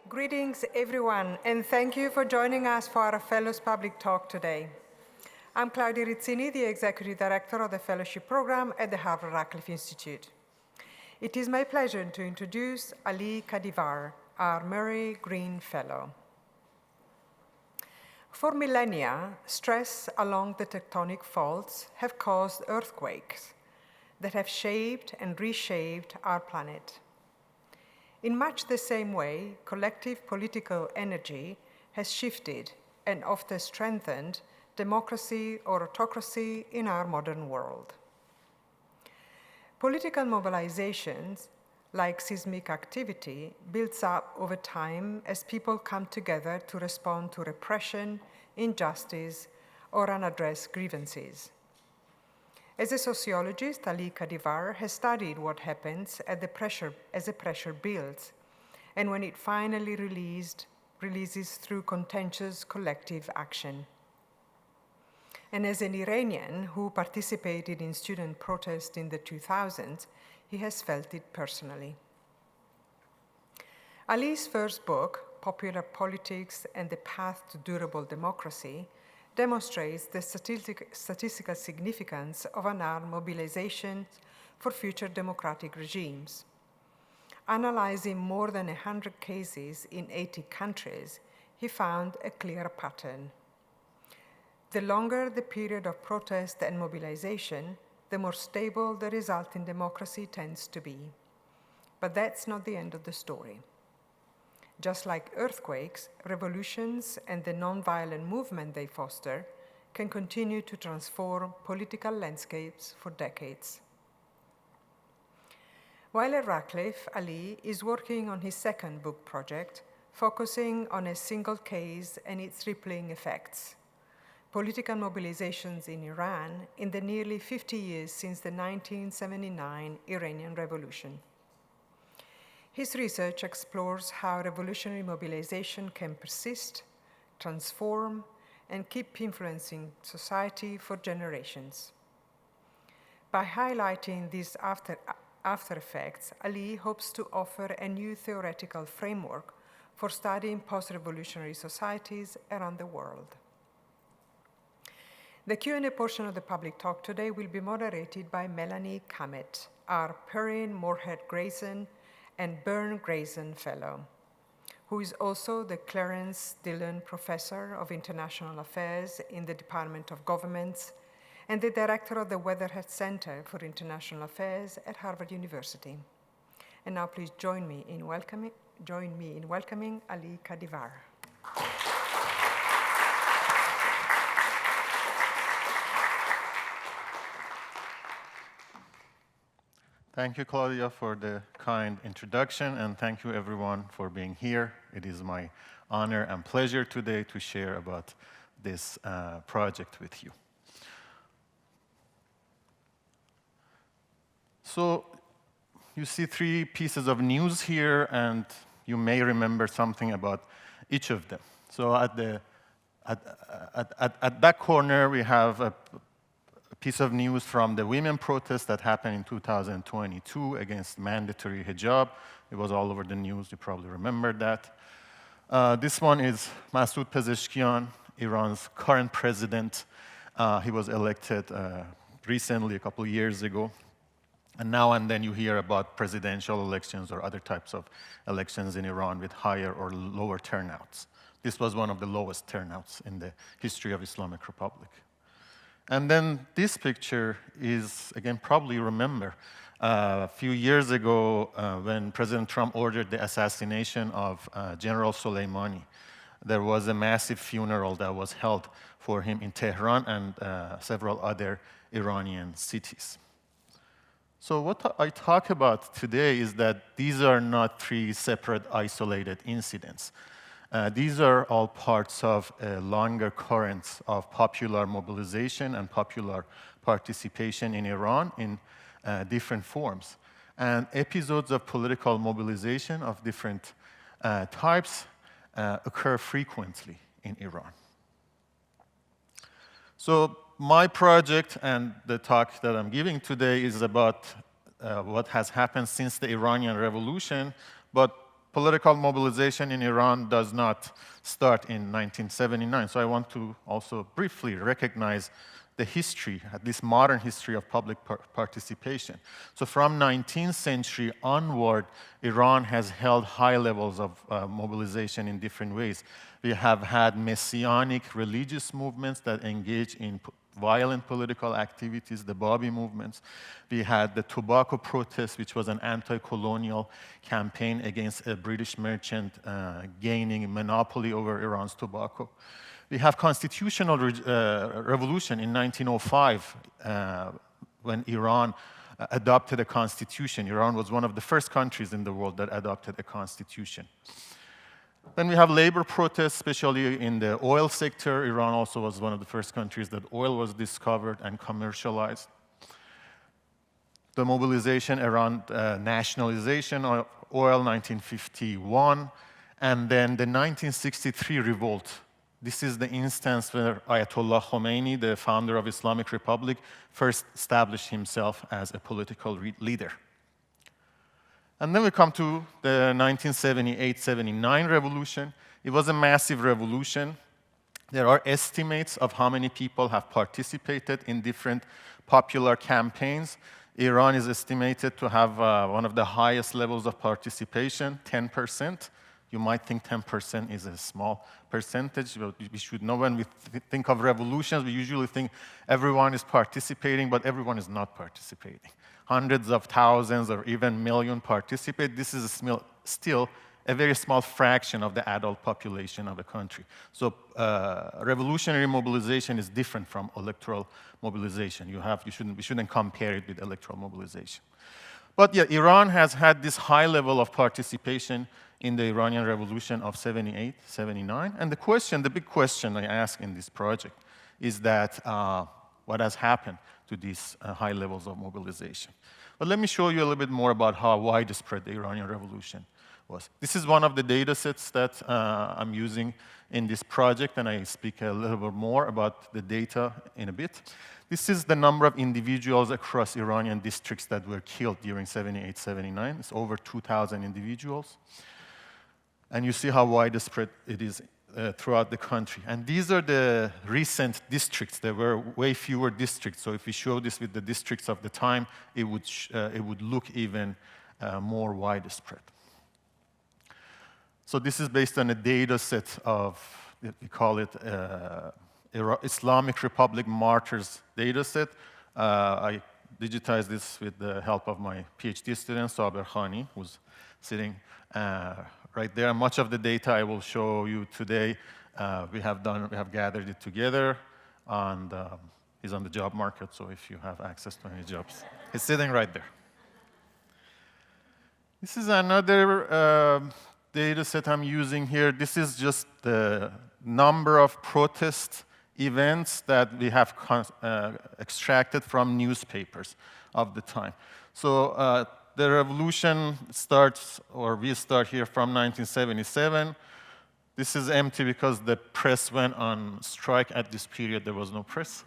Greetings, everyone, and thank you for joining us for our Fellows Public Talk today. I'm Claudia Rizzini, the Executive Director of the Fellowship Program at the Harvard Radcliffe Institute. It is my pleasure to introduce Ali Kadivar, our Maury Green Fellow. For millennia, stress along the tectonic faults have caused earthquakes that have shaped and reshaped our planet. In much the same way, collective political energy has shifted and often strengthened democracy or autocracy in our modern world. Political mobilizations, like seismic activity, builds up over time as people come together to respond to repression, injustice, or unaddressed grievances. As a sociologist, Ali Kadivar has studied what happens as the pressure builds, and when it finally releases through contentious collective action. And as an Iranian who participated in student protests in the 2000s, he has felt it personally. Ali's first book, Popular Politics and the Path to Durable Democracy, demonstrates the statistical significance of unarmed mobilization for future democratic regimes. Analyzing more than 100 cases in 80 countries, he found a clear pattern. The longer the period of protest and mobilization, the more stable the resulting democracy tends to be. But that's not the end of the story. Just like earthquakes, revolutions and the nonviolent movement they foster can continue to transform political landscapes for decades. While at Radcliffe, Ali is working on his second book project, focusing on a single case and its rippling effects: political mobilizations in Iran in the nearly 50 years since the 1979 Iranian Revolution. His research explores how revolutionary mobilization can persist, transform, and keep influencing society for generations. By highlighting these after effects, Ali hopes to offer a new theoretical framework for studying post-revolutionary societies around the world. The Q&A portion of the public talk today will be moderated by Melanie Kamet, our Perrin Moorhead Grayson and Byrne Grayson Fellow, who is also the Clarence Dillon Professor of International Affairs in the Department of Governments and the Director of the Weatherhead Center for International Affairs at Harvard University. And now please join me in welcoming Ali Kadivar. Thank you, Claudia, for the kind introduction, and thank you, everyone, for being here. It is my honor and pleasure today to share about this project with you. So you see 3 pieces of news here, and you may remember something about each of them. So at that corner, we have a piece of news from the women protest that happened in 2022 against mandatory hijab. It was all over the news. You probably remember that. This one is Masoud Pezeshkian, Iran's current president. He was elected recently, a couple of years ago. And now and then you hear about presidential elections or other types of elections in Iran with higher or lower turnouts. This was one of the lowest turnouts in the history of Islamic Republic. And then this picture is, again, probably you remember, a few years ago when President Trump ordered the assassination of General Soleimani. There was a massive funeral that was held for him in Tehran and several other Iranian cities. So what I talk about today is that these are not 3 separate, isolated incidents. These are all parts of a longer current of popular mobilization and popular participation in Iran in different forms. And episodes of political mobilization of different types occur frequently in Iran. So my project and the talk that I'm giving today is about what has happened since the Iranian Revolution, but political mobilization in Iran does not start in 1979. So I want to also briefly recognize the history, at least modern history of public participation. So from 19th century onward, Iran has held high levels of mobilization in different ways. We have had messianic religious movements that engage in violent political activities, the Babi movements. We had the tobacco protest, which was an anti-colonial campaign against a British merchant gaining a monopoly over Iran's tobacco. We have constitutional revolution in 1905 when Iran adopted a constitution. Iran was one of the first countries in the world that adopted a constitution. Then we have labor protests, especially in the oil sector. Iran also was one of the first countries that oil was discovered and commercialized. The mobilization around nationalization of oil, 1951, and then the 1963 revolt. This is the instance where Ayatollah Khomeini, the founder of Islamic Republic, first established himself as a political leader. And then we come to the 1978-79 revolution. It was a massive revolution. There are estimates of how many people have participated in different popular campaigns. Iran is estimated to have one of the highest levels of participation, 10%. You might think 10% is a small percentage, but we should know when we think of revolutions, we usually think everyone is participating, but everyone is not participating. Hundreds of thousands or even millions participate. This is still a very small fraction of the adult population of a country. So revolutionary mobilization is different from electoral mobilization. We shouldn't compare it with electoral mobilization. But yeah, Iran has had this high level of participation in the Iranian Revolution of 78, 79. And the big question I ask in this project is that what has happened to these high levels of mobilization. But let me show you a little bit more about how widespread the Iranian Revolution was. This is one of the data sets that I'm using in this project, and I speak a little bit more about the data in a bit. This is the number of individuals across Iranian districts that were killed during 78, 79. It's over 2,000 individuals. And you see how widespread it is throughout the country. And these are the recent districts. There were way fewer districts. So if we show this with the districts of the time, it would look even more widespread. So this is based on a data set of, we call it Islamic Republic Martyrs data set. I digitized this with the help of my PhD student, Saber Khani, who's sitting right there. Much of the data I will show you today, we have gathered it together, and he's on the job market, so if you have access to any jobs, he's sitting right there. This is another data set I'm using here. This is just the number of protest events that we have extracted from newspapers of the time. So the revolution starts, or we start here from 1977. This is empty because the press went on strike. At this period, there was no press.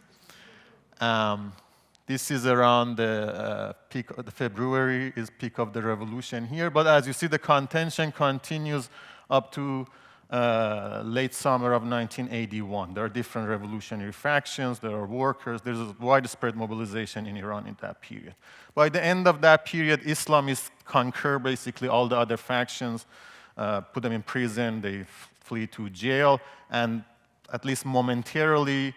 This is around the peak of the February is peak of the revolution here. But as you see, the contention continues up to late summer of 1981. There are different revolutionary factions, there are workers, there's a widespread mobilization in Iran in that period. By the end of that period, Islamists conquer basically all the other factions, put them in prison, they flee to jail, and at least momentarily,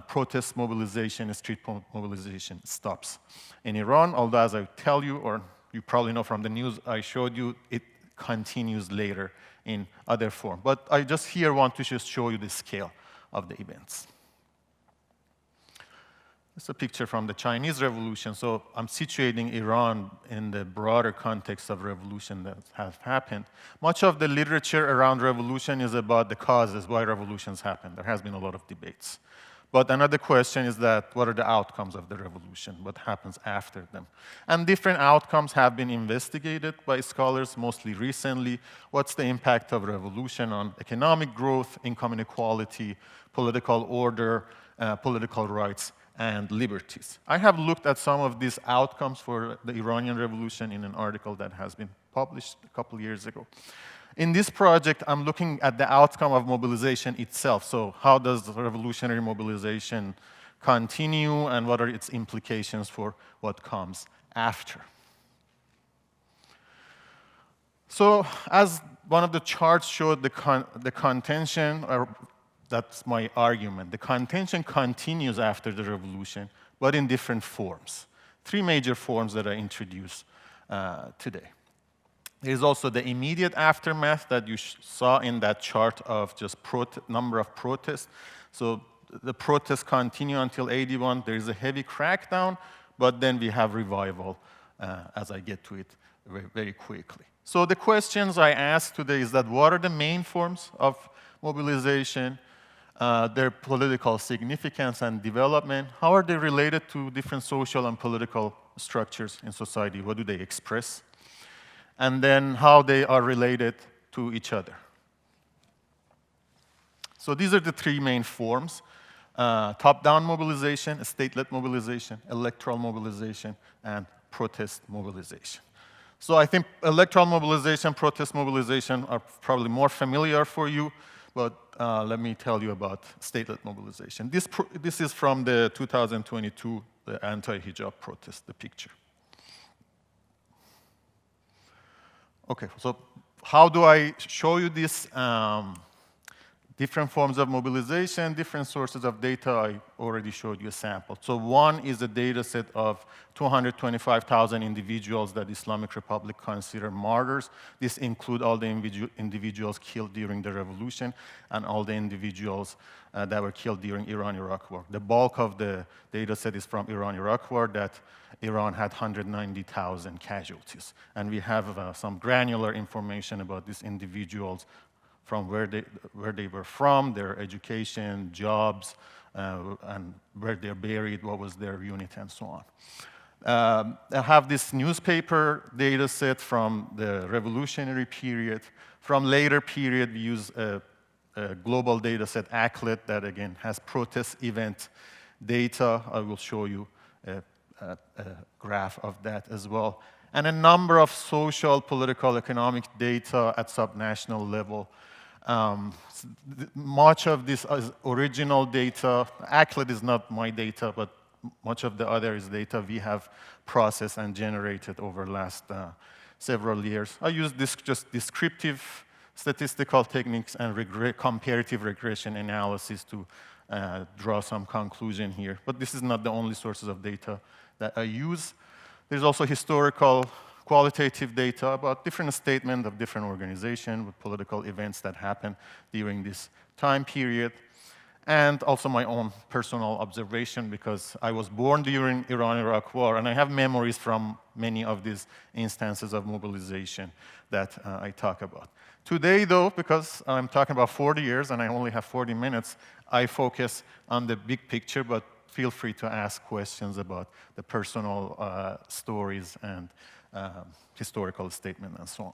protest mobilization, street mobilization stops in Iran, although as I tell you, or you probably know from the news I showed you, it continues later in other form. But I just here want to just show you the scale of the events. It's a picture from the Chinese Revolution. So I'm situating Iran in the broader context of revolution that has happened. Much of the literature around revolution is about the causes, why revolutions happen. There has been a lot of debates. But another question is that what are the outcomes of the revolution? What happens after them? And different outcomes have been investigated by scholars, mostly recently. What's the impact of revolution on economic growth, income inequality, political order, political rights, and liberties. I have looked at some of these outcomes for the Iranian Revolution in an article that has been published a couple years ago. In this project, I'm looking at the outcome of mobilization itself. So how does the revolutionary mobilization continue, and what are its implications for what comes after? So as one of the charts showed, the contention, or that's my argument, the contention continues after the revolution, but in different forms. Three major forms that I introduced today. There is also the immediate aftermath that you saw in that chart of just number of protests. So the protests continue until 81. There is a heavy crackdown, but then we have revival as I get to it very, very quickly. So the questions I ask today is that what are the main forms of mobilization, their political significance and development, how are they related to different social and political structures in society, what do they express, and then how they are related to each other. So these are the three main forms: top-down mobilization, state-led mobilization, electoral mobilization, and protest mobilization. So I think electoral mobilization, protest mobilization are probably more familiar for you, but let me tell you about state-led mobilization. This is from the 2022 the anti-hijab protest, the picture. Okay, so how do I show you this? Different forms of mobilization, different sources of data. I already showed you a sample. So one is a data set of 225,000 individuals that Islamic Republic consider martyrs. This includes all the individuals killed during the revolution and all the individuals that were killed during Iran-Iraq war. The bulk of the data set is from Iran-Iraq war, that Iran had 190,000 casualties. And we have some granular information about these individuals, from where they were from, their education, jobs, and where they're buried, what was their unit, and so on. I have this newspaper data set from the revolutionary period. From later period, we use a global data set, ACLED, that again has protest event data. I will show you a graph of that as well. And a number of social, political, economic data at subnational level. Much of this is original data. ACLED is not my data, but much of the other is data we have processed and generated over the last several years. I use this just descriptive statistical techniques and comparative regression analysis to draw some conclusion here. But this is not the only sources of data that I use. There's also historical qualitative data about different statements of different organizations with political events that happened during this time period, and also my own personal observation, because I was born during Iran-Iraq war, and I have memories from many of these instances of mobilization that I talk about. Today, though, because I'm talking about 40 years and I only have 40 minutes, I focus on the big picture, but feel free to ask questions about the personal stories and historical statement and so on.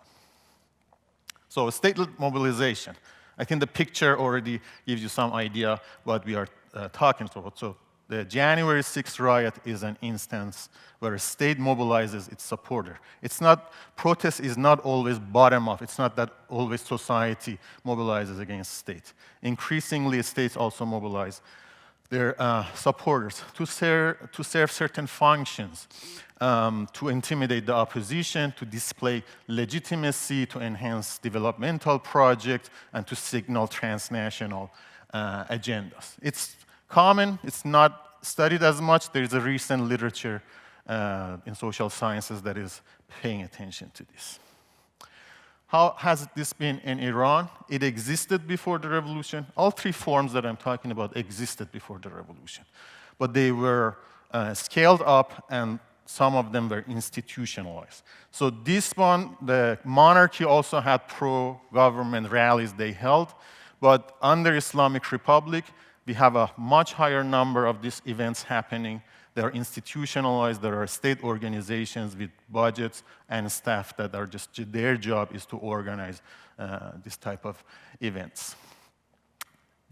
So state-led mobilization. I think the picture already gives you some idea what we are talking about. So the January 6th riot is an instance where a state mobilizes its supporter. It's not, protest is not always bottom-up. It's not that always society mobilizes against state. Increasingly, states also mobilize their supporters to serve certain functions, to intimidate the opposition, to display legitimacy, to enhance developmental projects, and to signal transnational agendas. It's common, it's not studied as much. There's a recent literature in social sciences that is paying attention to this. How has this been in Iran? It existed before the revolution. All three forms that I'm talking about existed before the revolution. But they were scaled up, and some of them were institutionalized. So this one, the monarchy also had pro-government rallies they held. But under Islamic Republic, we have a much higher number of these events happening. They are institutionalized. There are state organizations with budgets and staff that are just, their job is to organize this type of events.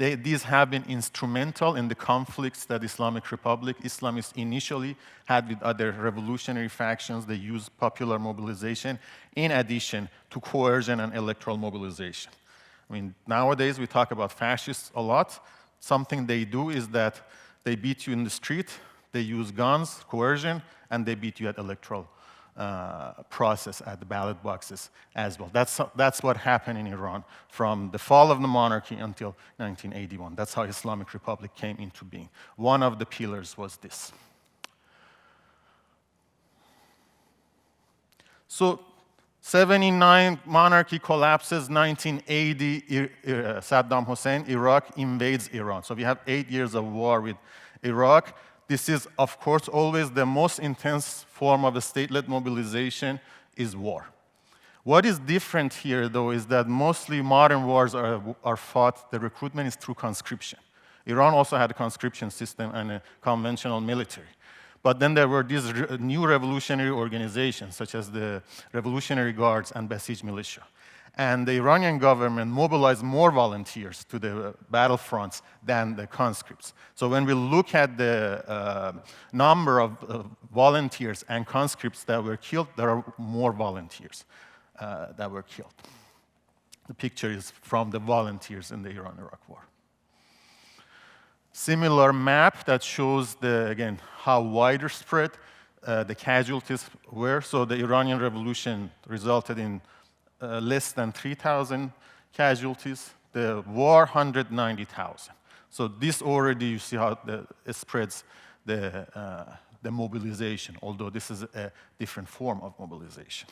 These have been instrumental in the conflicts that Islamic Republic Islamists initially had with other revolutionary factions. They used popular mobilization in addition to coercion and electoral mobilization. I mean, nowadays we talk about fascists a lot. Something they do is that they beat you in the street, they use guns, coercion, and they beat you at electoral process at the ballot boxes as well. That's what happened in Iran from the fall of the monarchy until 1981. That's how Islamic Republic came into being. One of the pillars was this. So 79, monarchy collapses, 1980, Saddam Hussein, Iraq invades Iran. So we have 8 years of war with Iraq. This is, of course, always the most intense form of a state-led mobilization is war. What is different here, though, is that mostly modern wars are fought, the recruitment is through conscription. Iran also had a conscription system and a conventional military. But then there were these new revolutionary organizations, such as the Revolutionary Guards and Basij militia. And the Iranian government mobilized more volunteers to the battlefronts than the conscripts. So when we look at the number of volunteers and conscripts that were killed, there are more volunteers that were killed. The picture is from the volunteers in the Iran-Iraq War. Similar map that shows, again, how widespread the casualties were. So the Iranian Revolution resulted in less than 3,000 casualties. The war, 190,000. So this already, you see how it spreads the mobilization, although this is a different form of mobilization.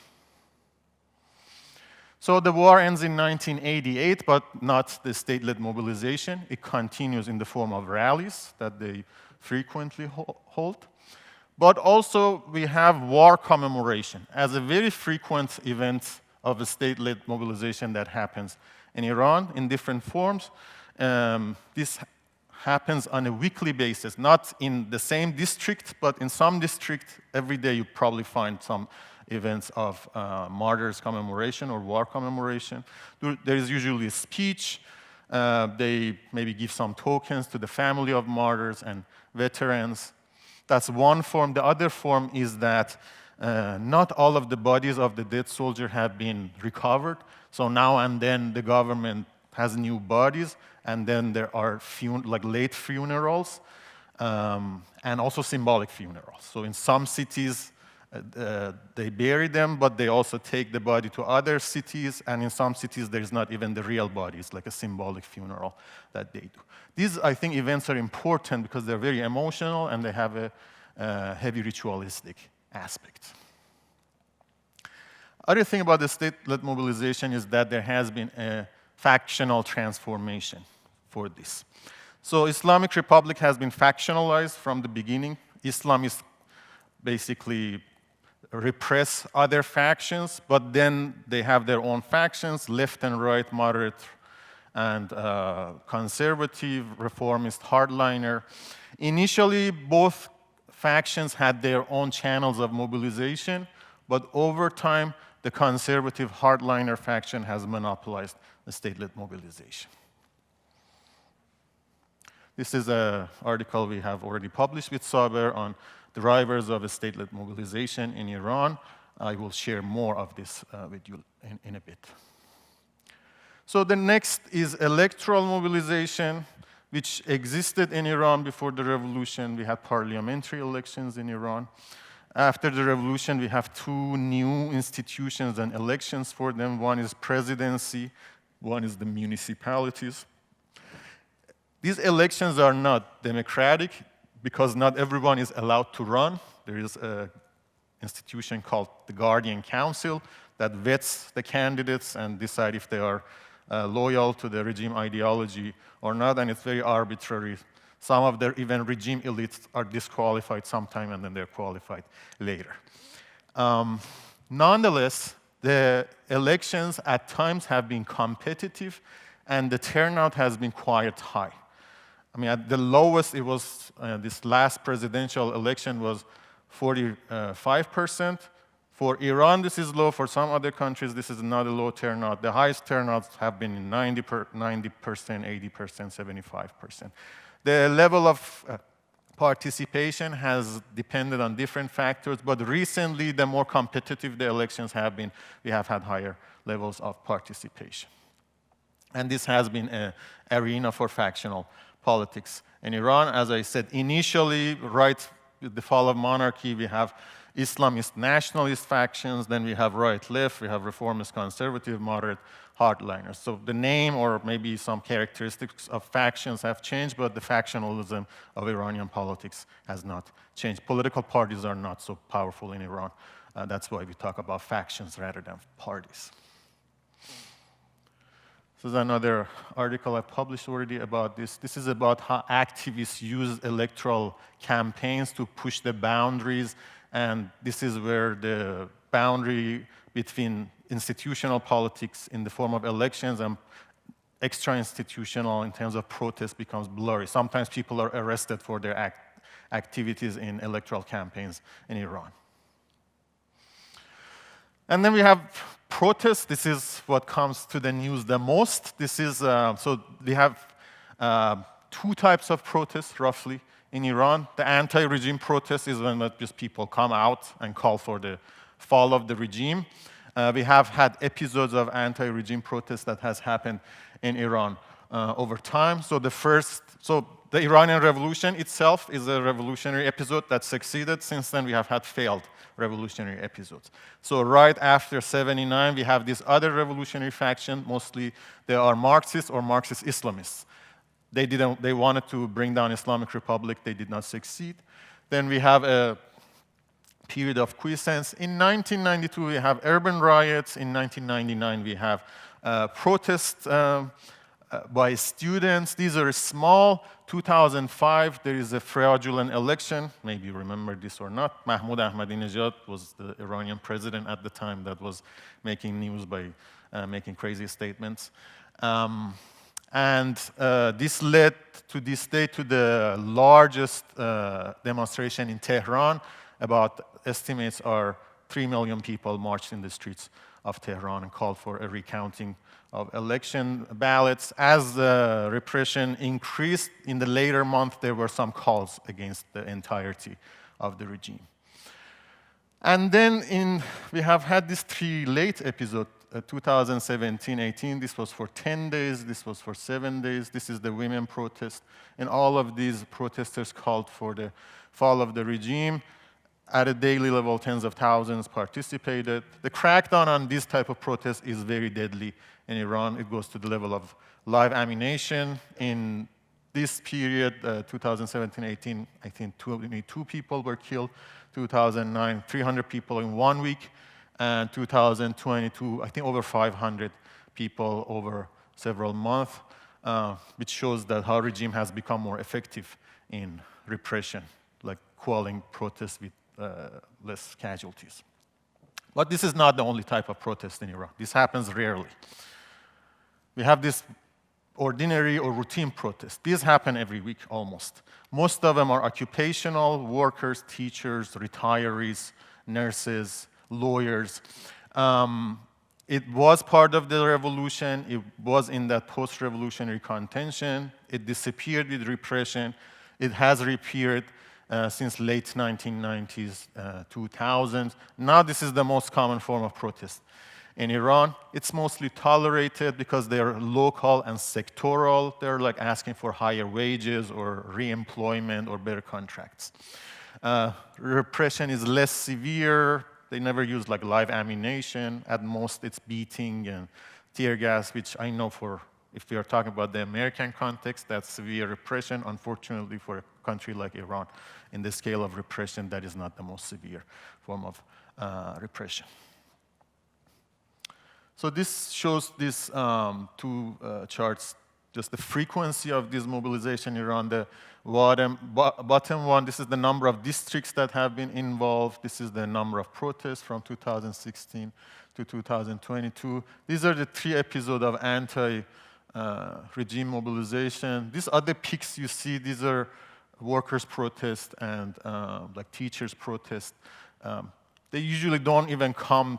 So the war ends in 1988, but not the state-led mobilization. It continues in the form of rallies that they frequently hold. But also, we have war commemoration as a very frequent event of a state-led mobilization that happens in Iran in different forms. This happens on a weekly basis, not in the same district, but in some district, every day you probably find some events of martyrs commemoration or war commemoration. There is usually a speech. They maybe give some tokens to the family of martyrs and veterans. That's one form. The other form is that not all of the bodies of the dead soldier have been recovered. So now and then the government has new bodies, and then there are like late funerals and also symbolic funerals. So in some cities, they bury them, but they also take the body to other cities, and in some cities there's not even the real body. It's like a symbolic funeral that they do. These, I think, events are important because they're very emotional and they have a heavy ritualistic aspect. Other thing about the state-led mobilization is that there has been a factional transformation for this. So Islamic Republic has been factionalized from the beginning. Islamists basically repress other factions, but then they have their own factions, left and right, moderate and conservative, reformist, hardliner. Initially, both factions had their own channels of mobilization, but over time, the conservative hardliner faction has monopolized the state-led mobilization. This is an article we have already published with Saber on drivers of a state-led mobilization in Iran. I will share more of this with you in a bit. So the next is electoral mobilization, which existed in Iran before the revolution. We had parliamentary elections in Iran. After the revolution, we have two new institutions and elections for them. One is presidency, one is the municipalities. These elections are not democratic because not everyone is allowed to run. There is an institution called the Guardian Council that vets the candidates and decide if they are loyal to the regime ideology or not, and it's very arbitrary. Some of their even regime elites are disqualified sometime and then they're qualified later. Nonetheless, the elections at times have been competitive and the turnout has been quite high. I mean, at the lowest, it was this last presidential election was 45%. For Iran, this is low. For some other countries, this is not a low turnout. The highest turnouts have been in 90%, 80%, 75%. The level of participation has depended on different factors, but recently, the more competitive the elections have been, we have had higher levels of participation. And this has been an arena for factional politics in Iran. As I said, initially, right with the fall of monarchy, we have Islamist nationalist factions, then we have right-left, we have reformist, conservative, moderate, hardliners. So the name or maybe some characteristics of factions have changed, but the factionalism of Iranian politics has not changed. Political parties are not so powerful in Iran. That's why we talk about factions rather than parties. This is another article I published already about this. This is about how activists use electoral campaigns to push the boundaries, and this is where the boundary between institutional politics in the form of elections and extra-institutional in terms of protest becomes blurry. Sometimes people are arrested for their activities in electoral campaigns in Iran. And then we have protests. This is what comes to the news the most. This is, so we have two types of protests, roughly, in Iran. The anti-regime protest is when just people come out and call for the fall of the regime. We have had episodes of anti-regime protests that has happened in Iran over time. So the Iranian Revolution itself is a revolutionary episode that succeeded. Since then, we have had failed revolutionary episodes. So right after 79, we have this other revolutionary faction. Mostly, they are Marxists or Marxist Islamists. They wanted to bring down Islamic Republic. They did not succeed. Then we have a period of quiescence. In 1992, we have urban riots. In 1999, we have protests by students. These are small. 2005, there is a fraudulent election. Maybe you remember this or not. Mahmoud Ahmadinejad was the Iranian president at the time that was making news by making crazy statements. This led to this day to the largest demonstration in Tehran. About estimates are 3 million people marched in the streets of Tehran and called for a recounting of election ballots. As the repression increased in the later month, there were some calls against the entirety of the regime. And then we have had this three late episode, 2017-18. This was for 10 days. This was for 7 days. This is the women protest. And all of these protesters called for the fall of the regime. At a daily level, tens of thousands participated. The crackdown on this type of protest is very deadly in Iran. It goes to the level of live ammunition. In this period, 2017-18, I think 22 people were killed. 2009, 300 people in 1 week. And 2022, I think over 500 people over several months, which shows that how regime has become more effective in repression, like quelling protests with less casualties. But this is not the only type of protest in Iran. This happens rarely. We have this ordinary or routine protest. These happen every week almost. Most of them are occupational workers, teachers, retirees, nurses, lawyers. It was part of the revolution. It was in that post-revolutionary contention. It disappeared with repression. It has reappeared since late 1990s, 2000s. Now this is the most common form of protest in Iran. It's mostly tolerated because they're local and sectoral. They're like asking for higher wages or re-employment or better contracts. Repression is less severe. They never use like live ammunition. At most, it's beating and tear gas, which I know if we are talking about the American context, that's severe repression. Unfortunately, for a country like Iran, in the scale of repression, that is not the most severe form of repression. So this shows these two charts, just the frequency of this mobilization in Iran. The bottom one, this is the number of districts that have been involved. This is the number of protests from 2016 to 2022. These are the three episodes of anti-regime mobilization. These other peaks you see, these are workers' protests and like teachers' protests. they usually don't even come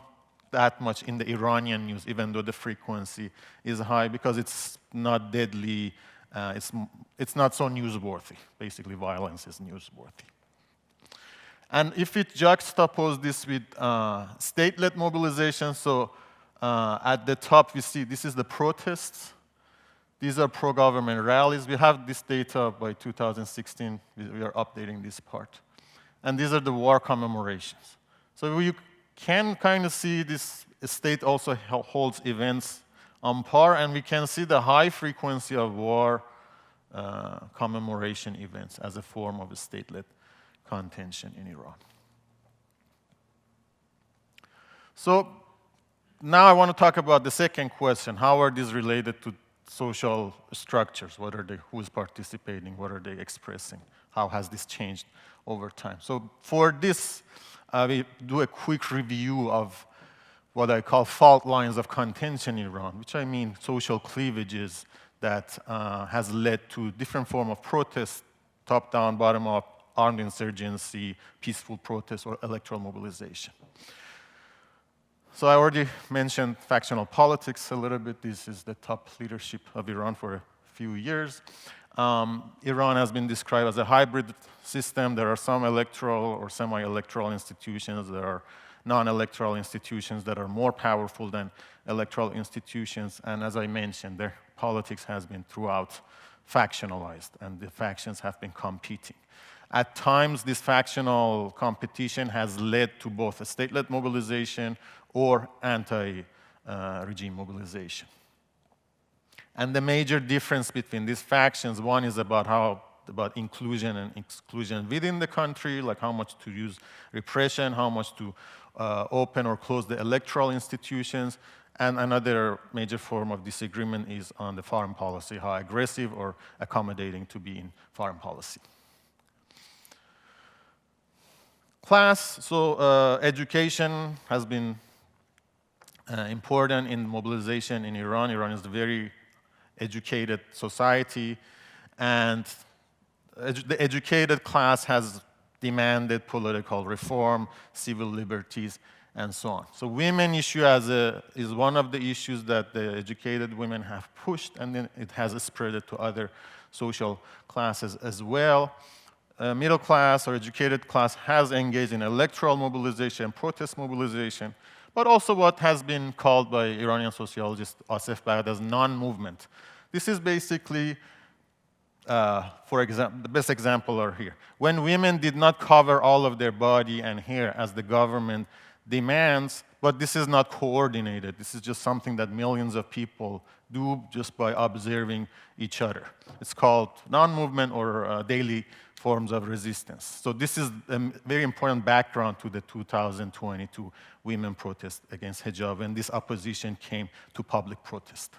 that much in the Iranian news, even though the frequency is high, because it's not deadly, it's not so newsworthy. Basically, violence is newsworthy. And if we juxtapose this with state-led mobilization, so at the top we see this is the protests. These are pro-government rallies. We have this data by 2016. We are updating this part. And these are the war commemorations. So you can kind of see this state also holds events on par, and we can see the high frequency of war commemoration events as a form of a state-led contention in Iran. So now I want to talk about the second question. How are these related to social structures? What are they? Who is participating? What are they expressing? How has this changed over time? So for this, we do a quick review of what I call fault lines of contention in Iran, which I mean social cleavages that has led to different form of protest, top-down, bottom-up, armed insurgency, peaceful protest, or electoral mobilization. So I already mentioned factional politics a little bit. This is the top leadership of Iran for a few years. Iran has been described as a hybrid system. There are some electoral or semi-electoral institutions. There are non-electoral institutions that are more powerful than electoral institutions. And as I mentioned, their politics has been throughout factionalized, and the factions have been competing. At times, this factional competition has led to both a state-led mobilization or anti-regime mobilization. And the major difference between these factions, one is about inclusion and exclusion within the country, like how much to use repression, how much to open or close the electoral institutions. And another major form of disagreement is on the foreign policy, how aggressive or accommodating to be in foreign policy. Class, so education has been important in mobilization in Iran. Iran is a very educated society, and the educated class has demanded political reform, civil liberties, and so on. So women issue is one of the issues that the educated women have pushed, and then it has spread to other social classes as well. Middle class or educated class has engaged in electoral mobilization, protest mobilization, but also what has been called by Iranian sociologist Asef Baghdad as non-movement. This is basically, for example, the best example are here. When women did not cover all of their body and hair as the government demands, but this is not coordinated. This is just something that millions of people do just by observing each other. It's called non-movement or daily forms of resistance. So this is a very important background to the 2022 women protest against hijab, when this opposition came to public protest.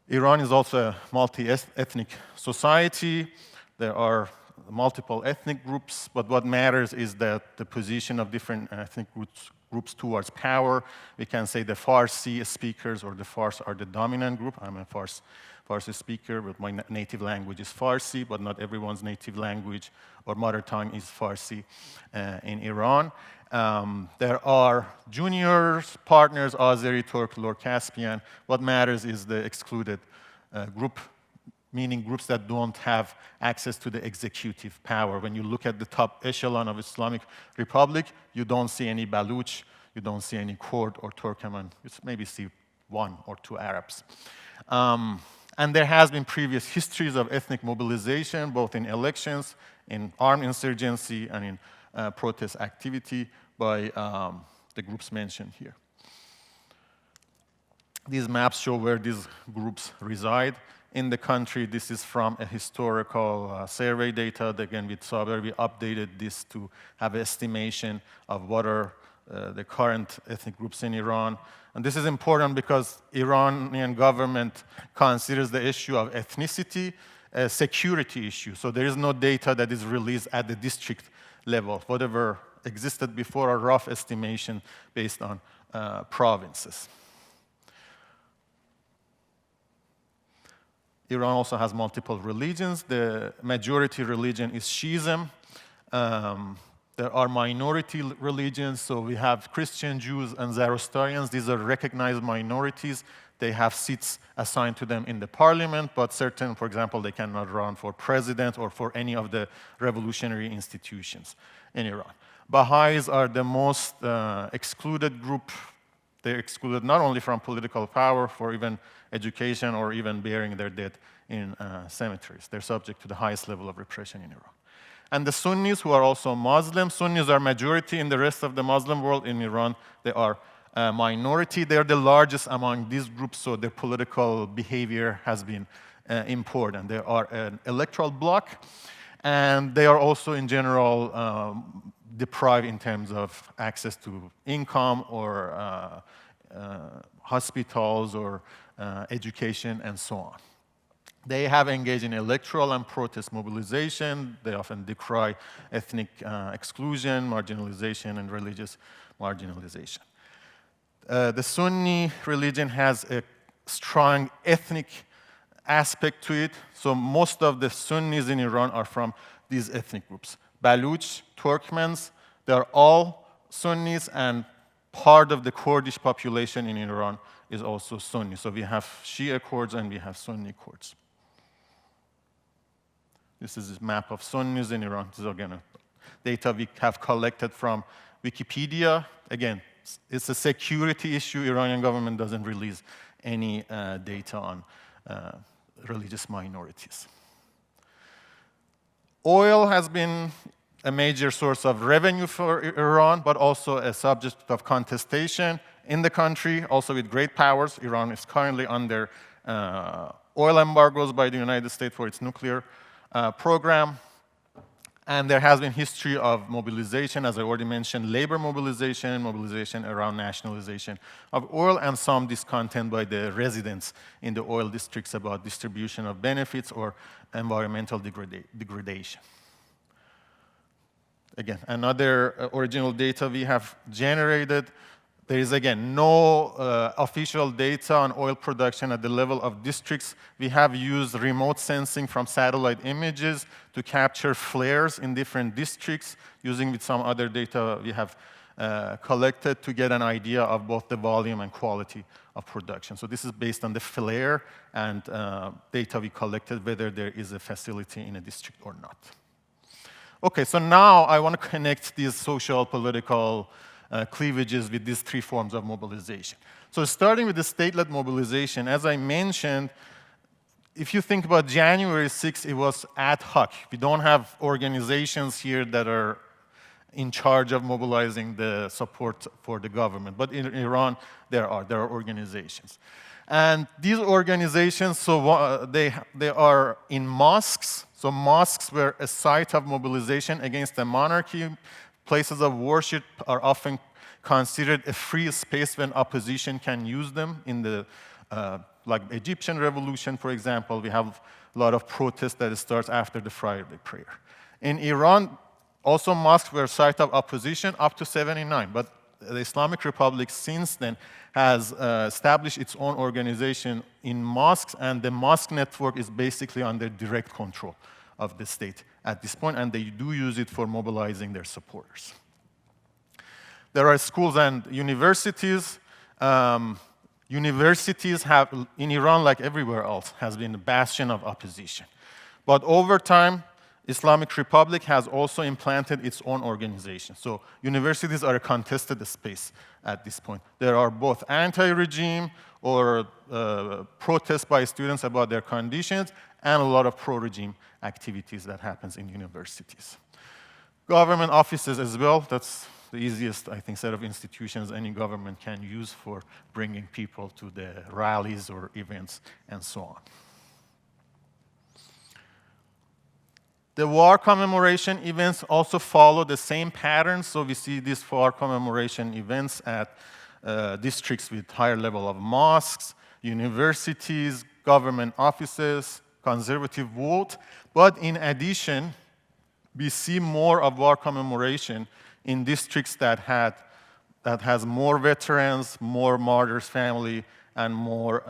Iran is also a multi-ethnic society. There are multiple ethnic groups, but what matters is that the position of different ethnic groups towards power. We can say the Farsi speakers or the Fars are the dominant group. I'm a Farsi speaker, but my native language is Farsi, but not everyone's native language or mother tongue is Farsi in Iran. There are juniors, partners, Azeri, Turk, Lor Caspian. What matters is the excluded group, meaning groups that don't have access to the executive power. When you look at the top echelon of Islamic Republic, you don't see any Baluch, you don't see any Kurd or Turkmen. You maybe see one or two Arabs. And there has been previous histories of ethnic mobilization, both in elections, in armed insurgency, and in protest activity by the groups mentioned here. These maps show where these groups reside in the country. This is from a historical survey data. Again, with Saber, we updated this to have an estimation of what are the current ethnic groups in Iran. And this is important because Iranian government considers the issue of ethnicity a security issue. So there is no data that is released at the district level. Whatever existed before are rough estimation based on provinces. Iran also has multiple religions. The majority religion is Shiism. There are minority religions, so we have Christian, Jews, and Zoroastrians. These are recognized minorities. They have seats assigned to them in the parliament, but certain, for example, they cannot run for president or for any of the revolutionary institutions in Iran. Baha'is are the most excluded group. They're excluded not only from political power, for even education or even burying their dead in cemeteries. They're subject to the highest level of repression in Iran. And the Sunnis, who are also Muslims, Sunnis are majority in the rest of the Muslim world. In Iran, they are a minority. They're the largest among these groups, so their political behavior has been important. They are an electoral bloc, and they are also, in general, deprived in terms of access to income or hospitals or education and so on. They have engaged in electoral and protest mobilization. They often decry ethnic exclusion, marginalization, and religious marginalization. The Sunni religion has a strong ethnic aspect to it. So most of the Sunnis in Iran are from these ethnic groups. Baluch, Turkmens, they're all Sunnis, and part of the Kurdish population in Iran is also Sunni. So we have Shia Kurds and we have Sunni Kurds. This is a map of Sunnis in Iran. This is, again, data we have collected from Wikipedia. Again, it's a security issue. Iranian government doesn't release any data on religious minorities. Oil has been a major source of revenue for Iran, but also a subject of contestation in the country, also with great powers. Iran is currently under oil embargoes by the United States for its nuclear program. And there has been history of mobilization, as I already mentioned, labor mobilization, mobilization around nationalization of oil, and some discontent by the residents in the oil districts about distribution of benefits or environmental degradation. Again, another original data we have generated. There is, again, no official data on oil production at the level of districts. We have used remote sensing from satellite images to capture flares in different districts, using with some other data we have collected to get an idea of both the volume and quality of production. So this is based on the flare and data we collected, whether there is a facility in a district or not. Okay, so now I want to connect these social, political, cleavages with these three forms of mobilization. So starting with the state-led mobilization, as I mentioned, if you think about January 6th, it was ad hoc. We don't have organizations here that are in charge of mobilizing the support for the government. But in Iran, there are organizations. And these organizations, so they are in mosques. So mosques were a site of mobilization against the monarchy. Places of worship are often considered a free space when opposition can use them. In the like Egyptian revolution, for example, we have a lot of protests that starts after the Friday prayer. In Iran, also mosques were a site of opposition up to 79, but the Islamic Republic since then has established its own organization in mosques, and the mosque network is basically under direct control of the state at this point, and they do use it for mobilizing their supporters. There are schools and universities. Universities have, in Iran, like everywhere else, has been a bastion of opposition. But over time, Islamic Republic has also implanted its own organization. So universities are a contested space at this point. There are both anti-regime or protests by students about their conditions, and a lot of pro-regime activities that happens in universities. Government offices as well, that's the easiest, I think, set of institutions any government can use for bringing people to the rallies or events and so on. The war commemoration events also follow the same pattern, so we see these war commemoration events at districts with higher level of mosques, universities, government offices, conservative vote, but in addition, we see more of war commemoration in districts that has more veterans, more martyrs' family, and more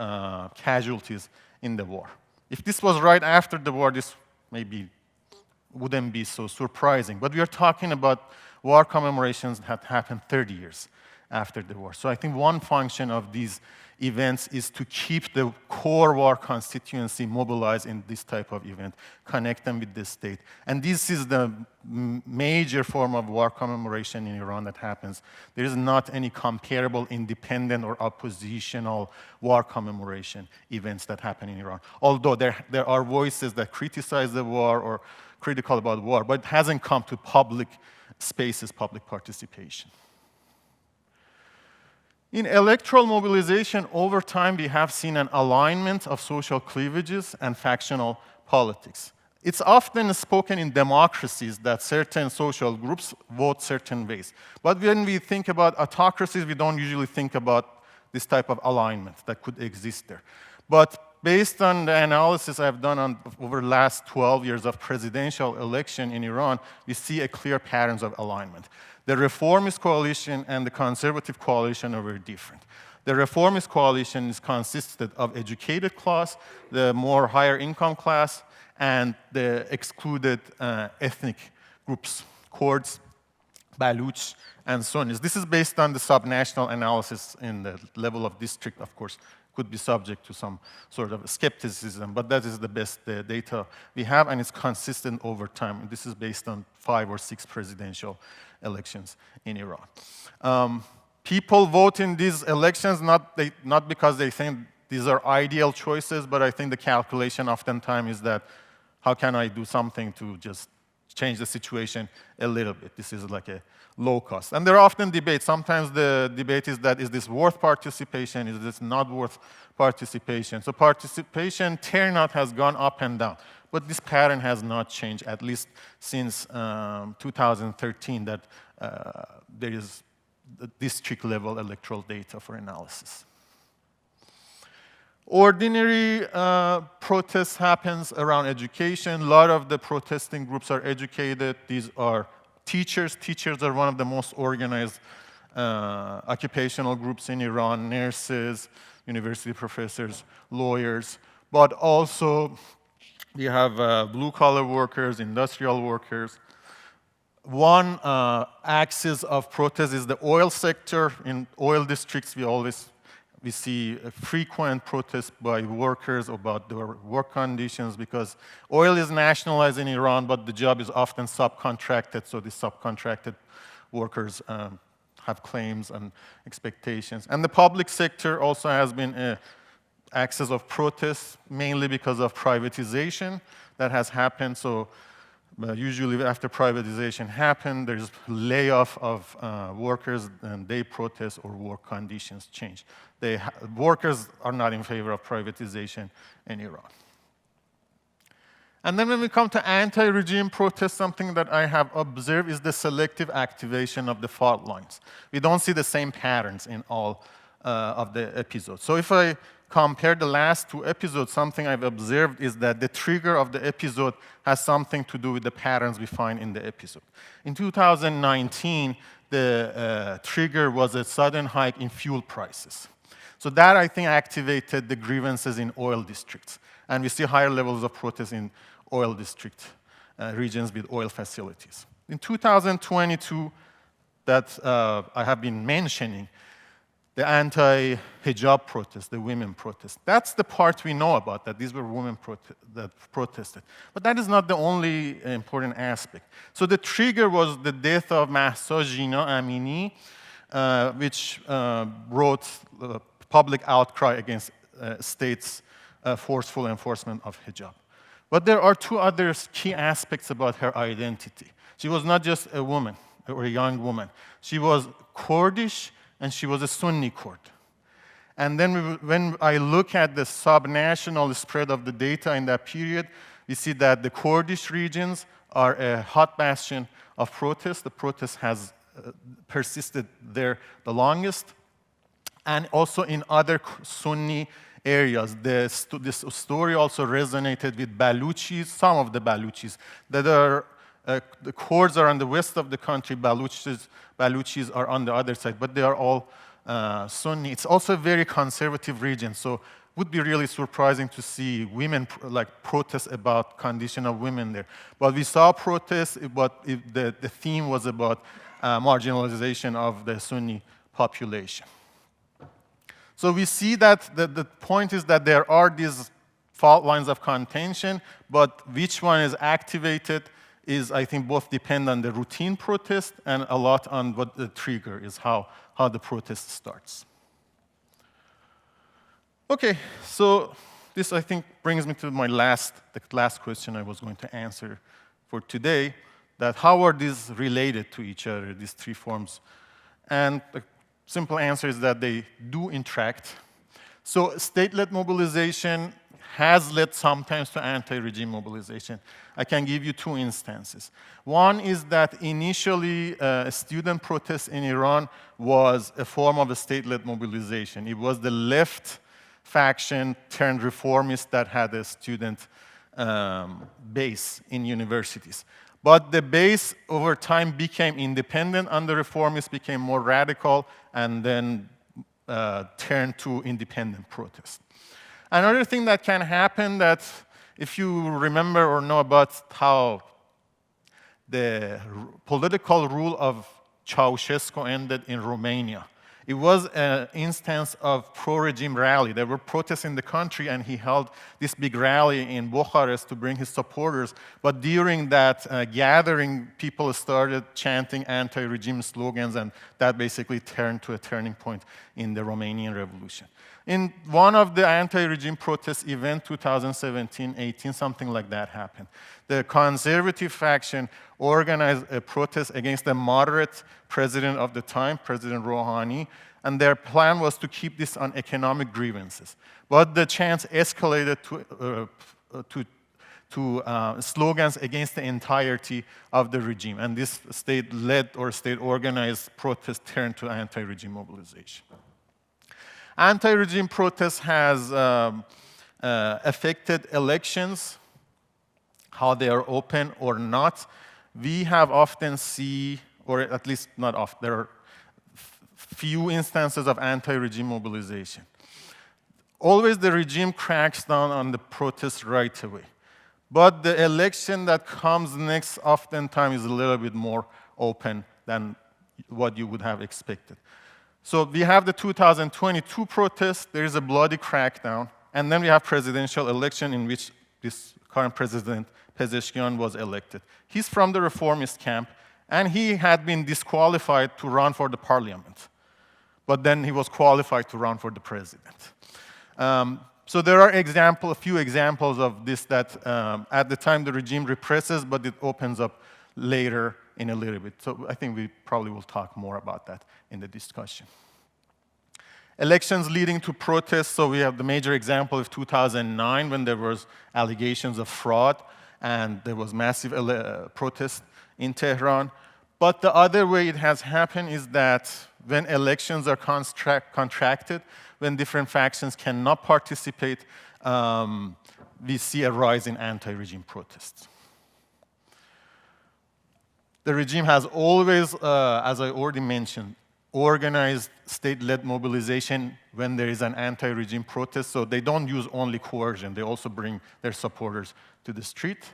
casualties in the war. If this was right after the war, this maybe wouldn't be so surprising. But we are talking about war commemorations had happened 30 years after the war. So I think one function of these events is to keep the core war constituency mobilized in this type of event, connect them with the state. And this is the major form of war commemoration in Iran that happens. There is not any comparable independent or oppositional war commemoration events that happen in Iran. Although there are voices that criticize the war or critical about war, but it hasn't come to public spaces, public participation. In electoral mobilization, over time, we have seen an alignment of social cleavages and factional politics. It's often spoken in democracies that certain social groups vote certain ways. But when we think about autocracies, we don't usually think about this type of alignment that could exist there. But based on the analysis I've done over the last 12 years of presidential election in Iran, we see a clear patterns of alignment. The reformist coalition and the conservative coalition are very different. The reformist coalition is consisted of educated class, the more higher income class, and the excluded ethnic groups, Kurds, Baluch, and Sunnis. This is based on the subnational analysis in the level of district, of course, could be subject to some sort of skepticism, but that is the best data we have, and it's consistent over time. This is based on 5 or 6 presidential elections in Iran. People vote in these elections not because they think these are ideal choices, but I think the calculation oftentimes is that how can I do something to just change the situation a little bit? This is like a low cost. And there are often debates. Sometimes the debate is that, is this worth participation? Is this not worth participation? So participation turnout has gone up and down. But this pattern has not changed, at least since 2013, that there is the district-level electoral data for analysis. Ordinary protests happens around education. A lot of the protesting groups are educated. These are teachers. Teachers are one of the most organized occupational groups in Iran, nurses, university professors, lawyers, but also we have blue-collar workers, industrial workers. One axis of protest is the oil sector. In oil districts, we see a frequent protests by workers about their work conditions because oil is nationalized in Iran, but the job is often subcontracted, so the subcontracted workers have claims and expectations. And the public sector also has been an axis of protests, mainly because of privatization that has happened. So usually after privatization happened, there's layoff of workers and they protest or work conditions change. Workers are not in favor of privatization in Iran. And then when we come to anti-regime protests, something that I have observed is the selective activation of the fault lines. We don't see the same patterns in all of the episodes. So if I compare the last 2 episodes, something I've observed is that the trigger of the episode has something to do with the patterns we find in the episode. In 2019, the trigger was a sudden hike in fuel prices. So that, I think, activated the grievances in oil districts. And we see higher levels of protest in oil district regions with oil facilities. In 2022, that I have been mentioning, the anti-hijab protest, the women protest. That's the part we know about, that these were women that protested. But that is not the only important aspect. So the trigger was the death of Mahsa Jina Amini, which brought public outcry against states' forceful enforcement of hijab. But there are 2 other key aspects about her identity. She was not just a woman or a young woman. She was Kurdish, and she was a Sunni Kurd. And then when I look at the subnational spread of the data in that period, we see that the Kurdish regions are a hot bastion of protest. The protest has persisted there the longest. And also in other Sunni areas. This story also resonated with Baluchis, some of the Baluchis, that are, the Kurds are on the west of the country, Baluchis are on the other side, but they are all Sunni. It's also a very conservative region, so it would be really surprising to see women protest about condition of women there. But we saw protests, but the theme was about marginalization of the Sunni population. So we see that the point is that there are these fault lines of contention, but which one is activated is, I think, both depend on the routine protest and a lot on what the trigger is, how the protest starts. Okay, so this, I think, brings me to the last question I was going to answer for today, that how are these related to each other, these three forms? And the simple answer is that they do interact. So state-led mobilization has led sometimes to anti-regime mobilization. I can give you two instances. One is that initially student protest in Iran was a form of a state-led mobilization. It was the left faction turned reformist that had a student base in universities. But the base over time became independent under reformists, became more radical, and then turned to independent protest. Another thing that can happen, that if you remember or know about how the political rule of Ceausescu ended in Romania, it was an instance of pro-regime rally. There were protests in the country, and he held this big rally in Bucharest to bring his supporters. But during that gathering, people started chanting anti-regime slogans, and that basically turned to a turning point in the Romanian Revolution. In one of the anti-regime protest events, 2017-18, something like that happened. The conservative faction organized a protest against the moderate president of the time, President Rouhani, and their plan was to keep this on economic grievances. But the chants escalated to slogans against the entirety of the regime, and this state-led or state-organized protest turned to anti-regime mobilization. Anti-regime protest has affected elections, how they are open or not. We have often seen, or at least not often, there are few instances of anti-regime mobilization. Always the regime cracks down on the protests right away. But the election that comes next oftentimes is a little bit more open than what you would have expected. So we have the 2022 protest, there is a bloody crackdown, and then we have presidential election in which this current president, Pezeshkian, was elected. He's from the reformist camp, and he had been disqualified to run for the parliament. But then he was qualified to run for the president. So there are a few examples of this that at the time the regime represses, but it opens up later in a little bit. So I think we probably will talk more about that in the discussion. Elections leading to protests, so we have the major example of 2009 when there was allegations of fraud and there was massive protest in Tehran. But the other way it has happened is that when elections are contracted, when different factions cannot participate, we see a rise in anti-regime protests. The regime has always, as I already mentioned, organized state-led mobilization when there is an anti-regime protest, so they don't use only coercion, they also bring their supporters to the street.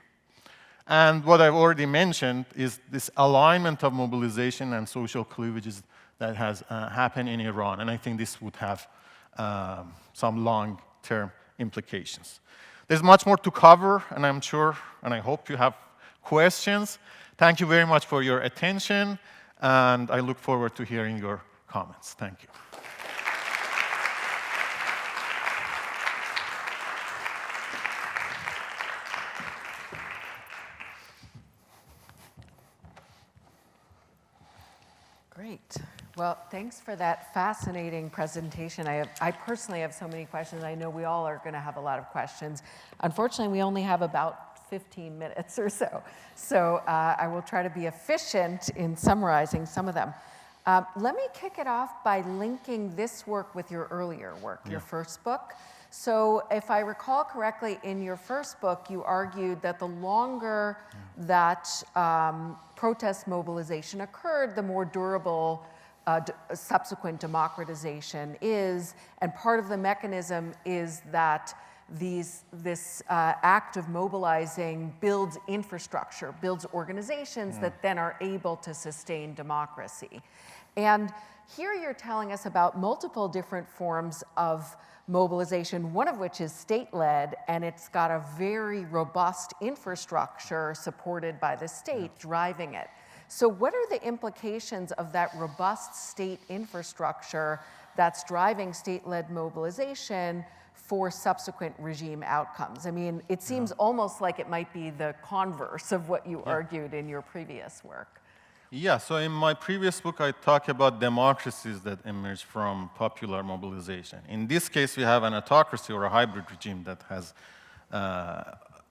And what I've already mentioned is this alignment of mobilization and social cleavages that has happened in Iran, and I think this would have some long-term implications. There's much more to cover, and I'm sure, and I hope you have questions. Thank you very much for your attention, and I look forward to hearing your comments. Thank you. Great. Well, thanks for that fascinating presentation. I personally have so many questions. I know we all are going to have a lot of questions. Unfortunately, we only have about 15 minutes or so. So I will try to be efficient in summarizing some of them. Let me kick it off by linking this work with your earlier work, your first book. So if I recall correctly, in your first book, you argued that the longer that protest mobilization occurred, the more durable subsequent democratization is. And part of the mechanism is that this act of mobilizing builds infrastructure, builds organizations that then are able to sustain democracy. And here you're telling us about multiple different forms of mobilization, one of which is state-led, and it's got a very robust infrastructure supported by the state driving it. So what are the implications of that robust state infrastructure that's driving state-led mobilization for subsequent regime outcomes? I mean, it seems almost like it might be the converse of what you argued in your previous work. Yeah, so in my previous book, I talk about democracies that emerge from popular mobilization. In this case, we have an autocracy or a hybrid regime that has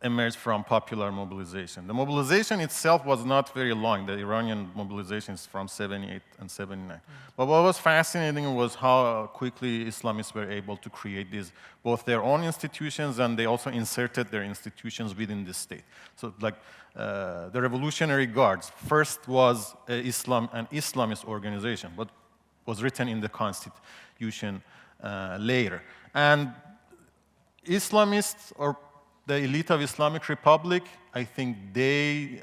emerged from popular mobilization. The mobilization itself was not very long. The Iranian mobilization is from 78 and 79. But what was fascinating was how quickly Islamists were able to create these, both their own institutions, and they also inserted their institutions within the state. So like the Revolutionary Guards first was an Islamist organization, but was written in the constitution later. And Islamists, or the elite of Islamic Republic, I think they,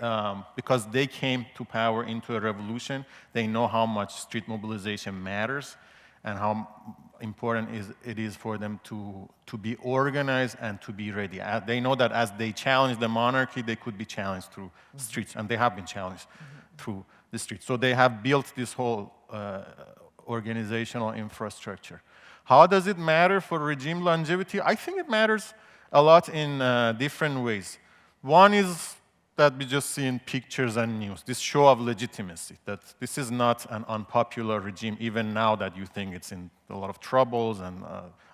because they came to power into a revolution, they know how much street mobilization matters and how important it is for them to be organized and to be ready. They know that as they challenge the monarchy, they could be challenged through streets, and they have been challenged through the streets. So they have built this whole organizational infrastructure. How does it matter for regime longevity? I think it matters a lot in different ways. One is that we just see in pictures and news, this show of legitimacy, that this is not an unpopular regime, even now that you think it's in a lot of troubles and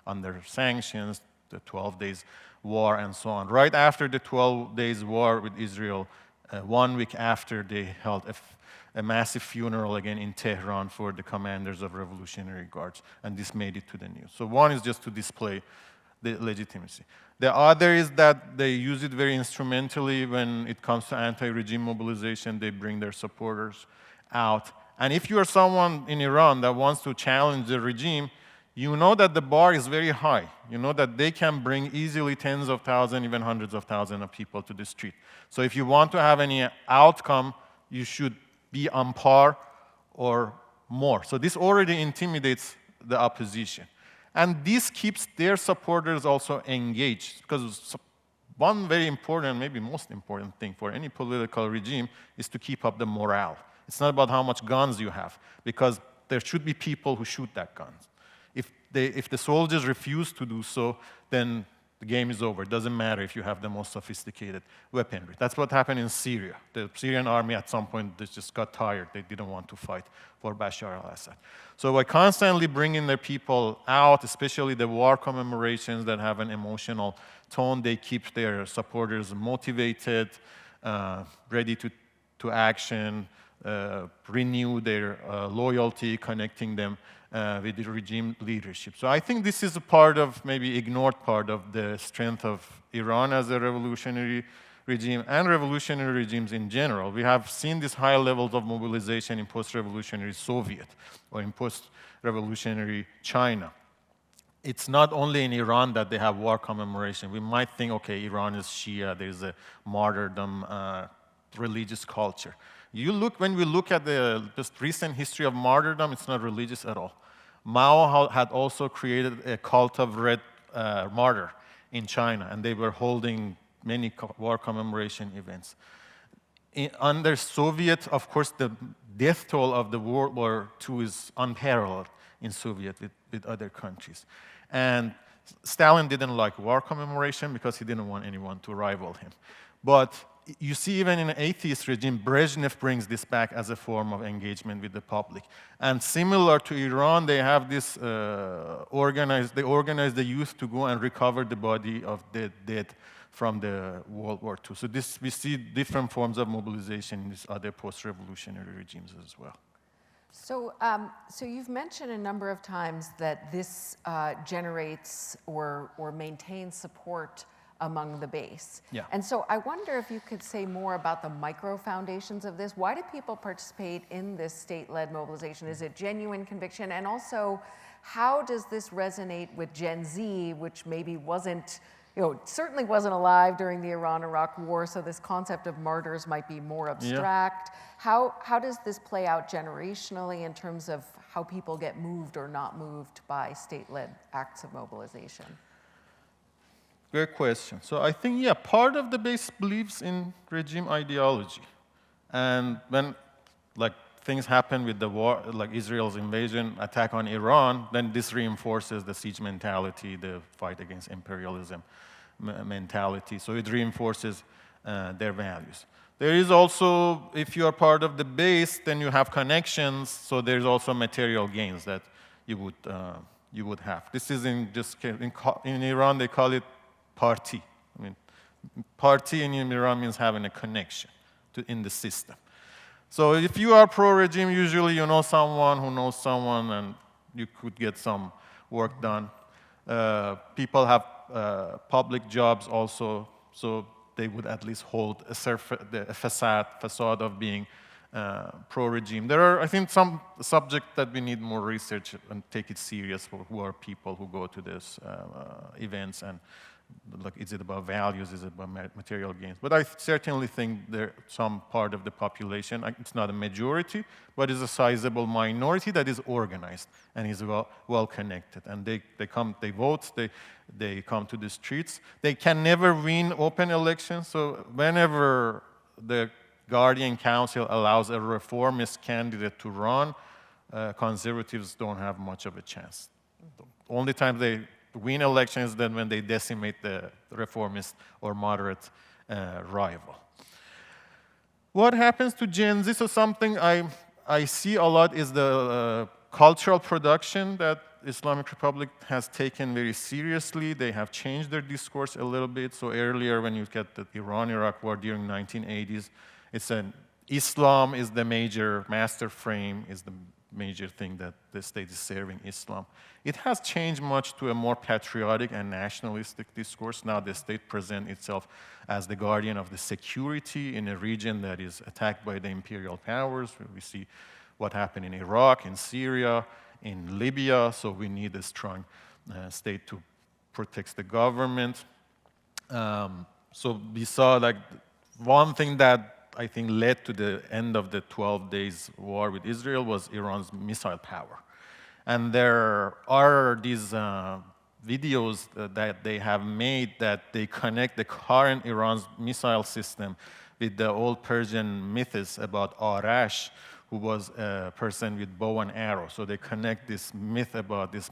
under sanctions, the 12 days war and so on. Right after the 12 days war with Israel, 1 week after, they held a massive funeral again in Tehran for the commanders of Revolutionary Guards, and this made it to the news. So one is just to display the legitimacy. The other is that they use it very instrumentally when it comes to anti-regime mobilization. They bring their supporters out. And if you are someone in Iran that wants to challenge the regime, you know that the bar is very high. You know that they can bring easily tens of thousands, even hundreds of thousands of people to the street. So if you want to have any outcome, you should be on par or more. So this already intimidates the opposition. And this keeps their supporters also engaged, because one very important, maybe most important thing for any political regime is to keep up the morale. It's not about how much guns you have, because there should be people who shoot that guns. If the soldiers refuse to do so, then the game is over. It doesn't matter if you have the most sophisticated weaponry. That's what happened in Syria. The Syrian army at some point they just got tired. They didn't want to fight for Bashar al-Assad. So by constantly bringing their people out, especially the war commemorations that have an emotional tone, they keep their supporters motivated, ready to action, renew their loyalty, connecting them with the regime leadership. So I think this is a part of, maybe ignored part of the strength of Iran as a revolutionary regime and revolutionary regimes in general. We have seen these high levels of mobilization in post-revolutionary Soviet or in post-revolutionary China. It's not only in Iran that they have war commemoration. We might think, okay, Iran is Shia, there's a martyrdom, religious culture. When we look at the just recent history of martyrdom, it's not religious at all. Mao had also created a cult of red martyr in China, and they were holding many war commemoration events. Under Soviet, of course, the death toll of the World War II is unparalleled in Soviet with other countries. And Stalin didn't like war commemoration because he didn't want anyone to rival him. But you see, even in an atheist regime, Brezhnev brings this back as a form of engagement with the public. And similar to Iran, they have this they organize the youth to go and recover the body of the dead from the World War II. So we see different forms of mobilization in these other post-revolutionary regimes as well. So, so you've mentioned a number of times that this generates or maintains support among the base. Yeah. And so I wonder if you could say more about the micro foundations of this. Why do people participate in this state-led mobilization? Is it genuine conviction? And also, how does this resonate with Gen Z, which maybe wasn't certainly wasn't alive during the Iran-Iraq war, so this concept of martyrs might be more abstract. Yeah. How does this play out generationally in terms of how people get moved or not moved by state-led acts of mobilization? Great question. So I think, yeah, part of the base believes in regime ideology. And when things happen with the war, like Israel's invasion, attack on Iran, then this reinforces the siege mentality, the fight against imperialism mentality. So it reinforces their values. There is also, if you are part of the base, then you have connections. So there's also material gains that you would have. This is in Iran, they call it party. I mean, party in Iran means having a connection in the system. So if you are pro-regime, usually you know someone who knows someone, and you could get some work done. People have public jobs also, so they would at least hold a facade of being pro-regime. There are, I think, some subjects that we need more research and take it serious for who are people who go to these events, and is it about values, is it about material gains? But I certainly think there's some part of the population, it's not a majority, but it's a sizable minority that is organized and is well connected. And they vote, they come to the streets. They can never win open elections, so whenever the Guardian Council allows a reformist candidate to run, conservatives don't have much of a chance. The only time they win elections than when they decimate the reformist or moderate rival. What happens to Gen Z? So something I see a lot is the cultural production that Islamic Republic has taken very seriously. They have changed their discourse a little bit. So earlier, when you get the Iran-Iraq war during 1980s, Islam is the major master frame, is the major thing that the state is serving Islam. It has changed much to a more patriotic and nationalistic discourse. Now the state presents itself as the guardian of the security in a region that is attacked by the imperial powers. We see what happened in Iraq, in Syria, in Libya, so we need a strong state to protect the government. So we saw one thing that I think led to the end of the 12 days war with Israel was Iran's missile power. And there are these videos that they have made that they connect the current Iran's missile system with the old Persian myths about Arash, who was a person with bow and arrow. So they connect this myth about this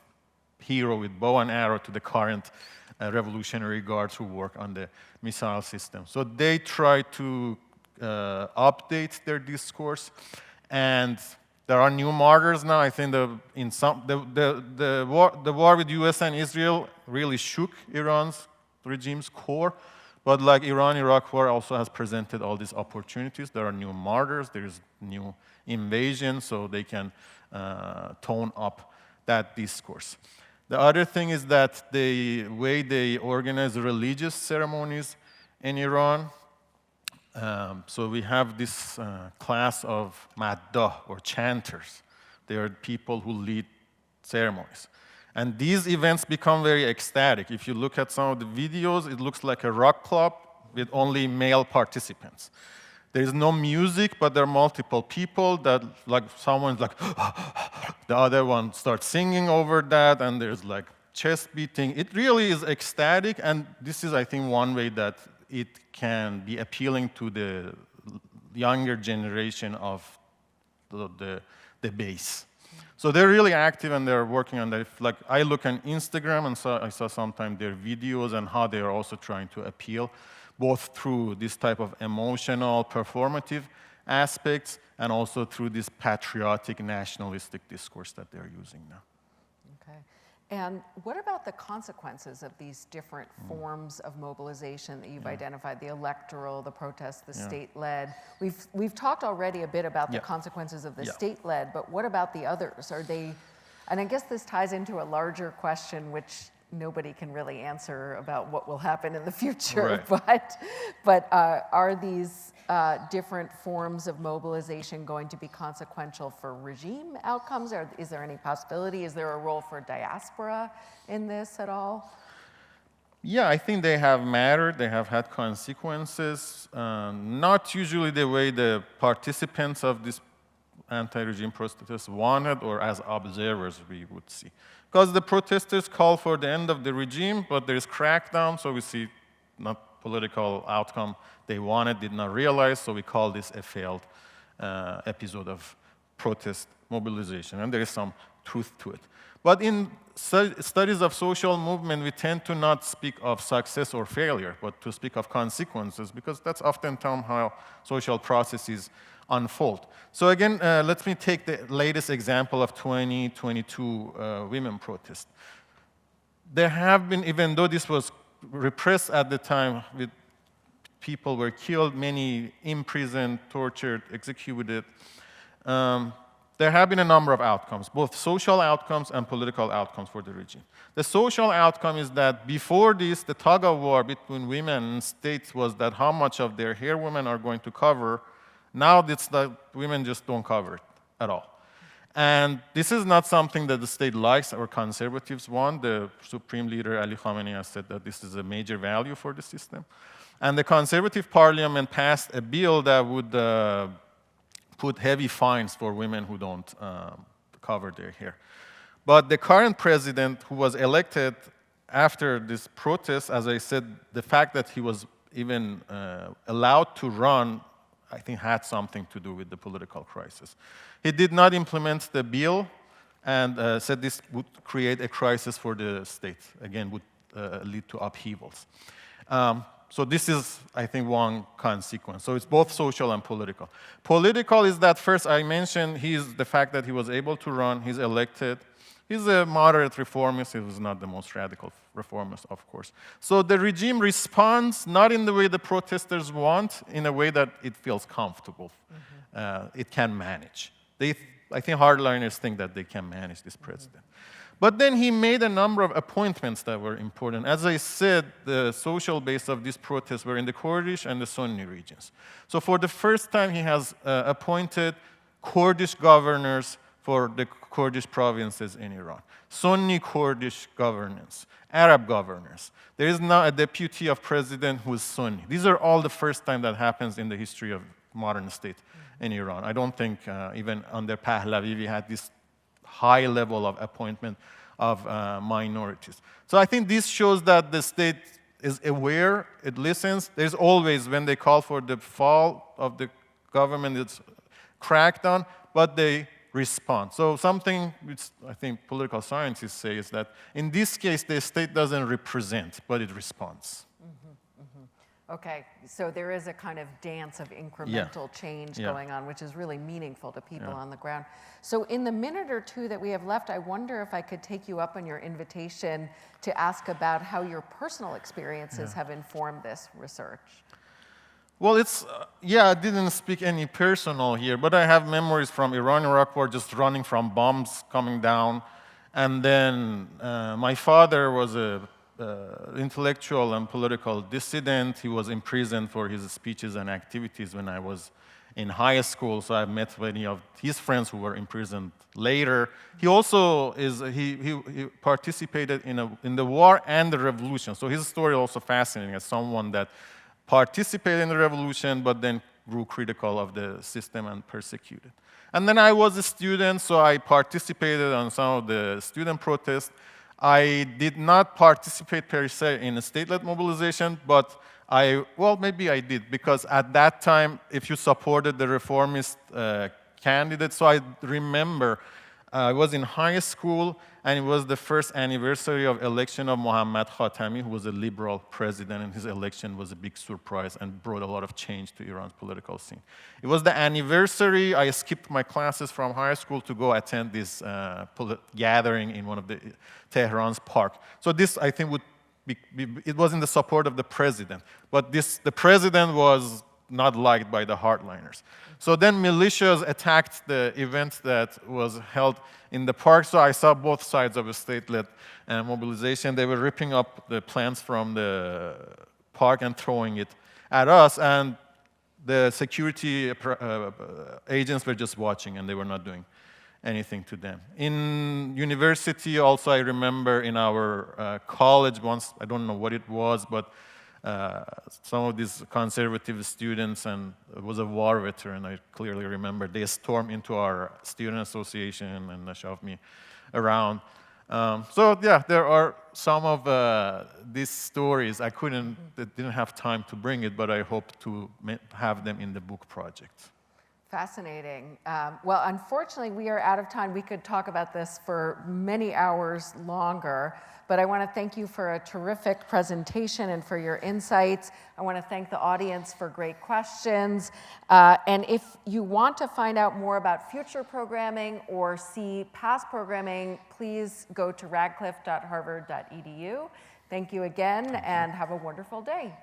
hero with bow and arrow to the current Revolutionary Guards who work on the missile system. So they try to update their discourse, and there are new martyrs now. I think the war with U.S. and Israel really shook Iran's regime's core, but like Iran-Iraq war also has presented all these opportunities. There are new martyrs, there's new invasion, so they can tone up that discourse. The other thing is that the way they organize religious ceremonies in Iran, so we have this class of maddah, or chanters. They are people who lead ceremonies. And these events become very ecstatic. If you look at some of the videos, it looks like a rock club with only male participants. There is no music, but there are multiple people that, someone's like, the other one starts singing over that, and there's chest beating. It really is ecstatic, and this is, I think, one way that it can be appealing to the younger generation of the base. So they're really active and they're working on that. I look on Instagram and I saw sometimes their videos and how they are also trying to appeal, both through this type of emotional, performative aspects and also through this patriotic, nationalistic discourse that they're using now. Okay. And what about the consequences of these different forms of mobilization that you've identified, the electoral, the protest, the state-led? We've talked already a bit about the consequences of the state-led, but what about the others? Are they, and I guess this ties into a larger question, which nobody can really answer about what will happen in the future, but are these different forms of mobilization going to be consequential for regime outcomes? Or is there any possibility? Is there a role for diaspora in this at all? Yeah, I think they have mattered. They have had consequences. Not usually the way the participants of this anti-regime protests wanted, or as observers we would see. Because the protesters call for the end of the regime, but there's crackdown, so we see not political outcome they wanted, did not realize, so we call this a failed episode of protest mobilization, and there is some truth to it. But in studies of social movement, we tend to not speak of success or failure, but to speak of consequences, because that's oftentimes how social processes unfold. So again, let me take the latest example of 2022 women protest. There have been, even though this was repressed at the time, with people were killed, many imprisoned, tortured, executed, there have been a number of outcomes, both social outcomes and political outcomes for the regime. The social outcome is that before this, the tug of war between women and states was that how much of their hair women are going to cover. Now it's that women just don't cover it at all. And this is not something that the state likes or conservatives want. The Supreme Leader Ali Khamenei has said that this is a major value for the system. And the conservative parliament passed a bill that would put heavy fines for women who don't cover their hair. But the current president, who was elected after this protest, as I said, the fact that he was even allowed to run, I think, had something to do with the political crisis. He did not implement the bill and said this would create a crisis for the state, again, would lead to upheavals. So this is, I think, one consequence. So it's both social and political. Political is that, first I mentioned, the fact that he was able to run, he's elected. He's a moderate reformist. He was not the most radical reformist, of course. So the regime responds not in the way the protesters want, in a way that it feels comfortable. It can manage. I think hardliners think that they can manage this president. But then he made a number of appointments that were important. As I said, the social base of these protests were in the Kurdish and the Sunni regions. So for the first time, he has appointed Kurdish governors for the Kurdish provinces in Iran, Sunni Kurdish governance, Arab governors. There is now a deputy of president who is Sunni. These are all the first time that happens in the history of modern state in Iran. I don't think even under Pahlavi we had this high level of appointment of minorities. So I think this shows that the state is aware, it listens. There's always, when they call for the fall of the government, it's crackdown, but they respond. So something which I think political scientists say is that in this case, the state doesn't represent, but it responds. Okay, so there is a kind of dance of incremental change going on, which is really meaningful to people on the ground. So in the minute or two that we have left, I wonder if I could take you up on your invitation to ask about how your personal experiences have informed this research. Well, it's, I didn't speak any personal here, but I have memories from Iran-Iraq war, just running from bombs coming down. And then my father was a intellectual and political dissident. He was imprisoned for his speeches and activities when I was in high school, so I've met many of his friends who were imprisoned later. He also he participated in the war and the revolution, so his story also fascinating as someone that participated in the revolution but then grew critical of the system and persecuted. And then I was a student, so I participated on some of the student protests. I did not participate per se in a state-led mobilization, but maybe I did, because at that time, if you supported the reformist candidate, so I remember I was in high school, and it was the first anniversary of election of Mohammad Khatami, who was a liberal president, and his election was a big surprise and brought a lot of change to Iran's political scene. It was the anniversary. I skipped my classes from high school to go attend this gathering in one of the Tehran's park. So this, I think, would it was in the support of the president, but the president was not liked by the hardliners. So then militias attacked the event that was held in the park, so I saw both sides of a state-led mobilization. They were ripping up the plants from the park and throwing it at us, and the security agents were just watching, and they were not doing anything to them. In university also, I remember in our college once, I don't know what it was, but some of these conservative students, and it was a war veteran, I clearly remember, they stormed into our student association and shoved me around. So yeah, there are some of these stories. I didn't have time to bring it, but I hope to have them in the book project. Fascinating. Well, unfortunately, we are out of time. We could talk about this for many hours longer, but I want to thank you for a terrific presentation and for your insights. I want to thank the audience for great questions. And if you want to find out more about future programming or see past programming, please go to radcliffe.harvard.edu. Thank you again, and have a wonderful day.